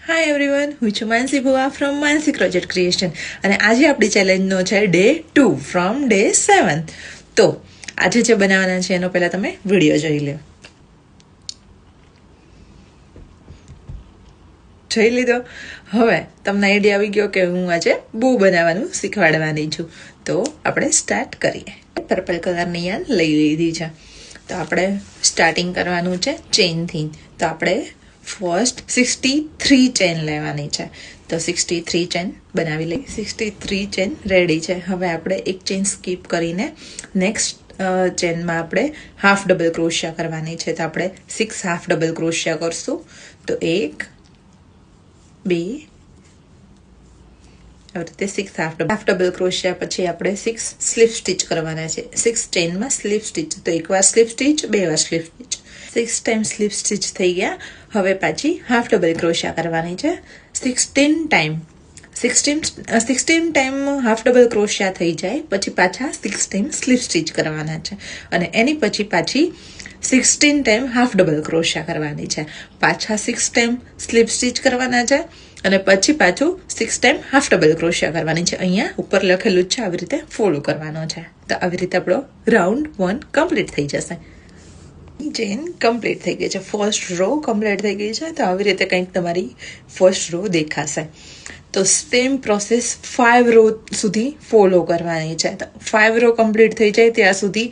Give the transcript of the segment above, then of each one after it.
Hi everyone, હું છું માનસી ભુવા from Mansi project creation અને આજે આપણી ચેલેન્જનો છે ડે 2 ફ્રોમ ડે 7. તો આજે જે બનાવવાના છે એનો પહેલાં તમે વિડીયો જોઈ લો. જોઈ લીધો? હવે તમને આઈડિયા આવી ગયો કે હું આજે બહુ બનાવવાનું શીખવાડવાની છું. તો આપણે સ્ટાર્ટ કરીએ. પર્પલ કલરની યાદ લઈ લીધી છે. તો આપણે સ્ટાર્ટિંગ કરવાનું છે ચેઇનથી. તો આપણે ફર્સ્ટ 63 ચેન લેવાની છે. તો 63 ચેન બનાવી લઈ. 63 ચેન રેડી છે. હવે આપણે એક ચેન સ્કીપ કરીને નેક્સ્ટ ચેનમાં આપણે હાફ ડબલ ક્રોશિયા કરવાની છે. તો આપણે 6 હાફ ડબલ ક્રોશિયા કરશું. તો 1 2 આવી રીતે 6 હાફ ડબલ ક્રોશિયા પછી આપણે 6 સ્લીપ સ્ટીચ કરવાના છે. 6 ચેનમાં સ્લીપ સ્ટીચ. તો એકવાર સ્લીપ સ્ટીચ, બે વાર slip stitch, 6 time slip stitch થઈ ગયા. હવે પાછી હાફ ડબલ ક્રોશિયા કરવાની છે 16 ટાઈમ. 16 ટાઈમ હાફ ડબલ ક્રોશિયા થઈ જાય પછી પાછા 6 ટાઈમ સ્લીપ સ્ટીચ કરવાના છે અને એની પછી પાછી 16 ટાઈમ હાફ ડબલ ક્રોશિયા કરવાની છે. પાછા 6 ટાઈમ સ્લીપ સ્ટીચ કરવાના છે અને પછી પાછું 6 ટાઈમ હાફ ડબલ ક્રોશિયા કરવાની છે. અહીંયા ઉપર લખેલું છે, આવી રીતે ફોલો કરવાનો છે. તો આવી રીતે આપણો રાઉન્ડ 1 કમ્પ્લીટ થઈ જશે. ચેન કમ્પ્લીટ થઈ ગઈ છે. ફર્સ્ટ રો કમ્પ્લીટ થઈ ગઈ છે. તો આવી રીતે કંઈક તમારી ફર્સ્ટ રો દેખાશે. તો સેમ પ્રોસેસ 5 રો સુધી ફોલો કરવાની છે. તો 5 રો કમ્પ્લીટ થઈ જાય ત્યાં સુધી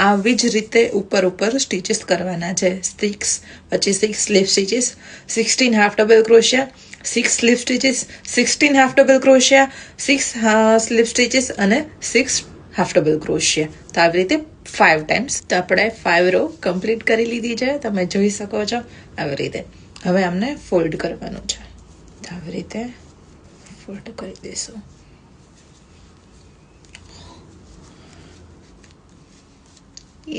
આવી જ રીતે ઉપર સ્ટીચીસ કરવાના છે. 6 પછી 6 સ્લીપ સ્ટીચીસ, 16 હાફ ડબલ ક્રોશિયા, 6 સ્લીપ સ્ટીચીસ, 16 હાફ ડબલ ક્રોશિયા, 6 સ્લીપ સ્ટીચીસ અને 6 હાફ ડબલ ક્રોશિયા. તો આવી રીતે 5 ટાઈમ્સ. તો આપણે 5 રો કમ્પ્લીટ કરી લીધી છે. તમે જોઈ શકો છો આવી રીતે. હવે અમને ફોલ્ડ કરવાનું છે. તો આવી રીતે ફોલ્ડ કરી દઈશું.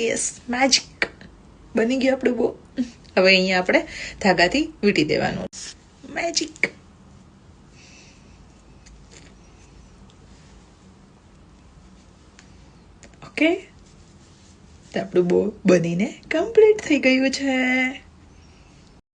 યસ, મેજિક બની ગયું આપણું બહુ. હવે અહીંયા આપણે ધાગાથી વીંટી દેવાનું. મેજિક. ઓકે, તો આપણું બહુ બનીને કમ્પ્લીટ થઈ ગયું છે.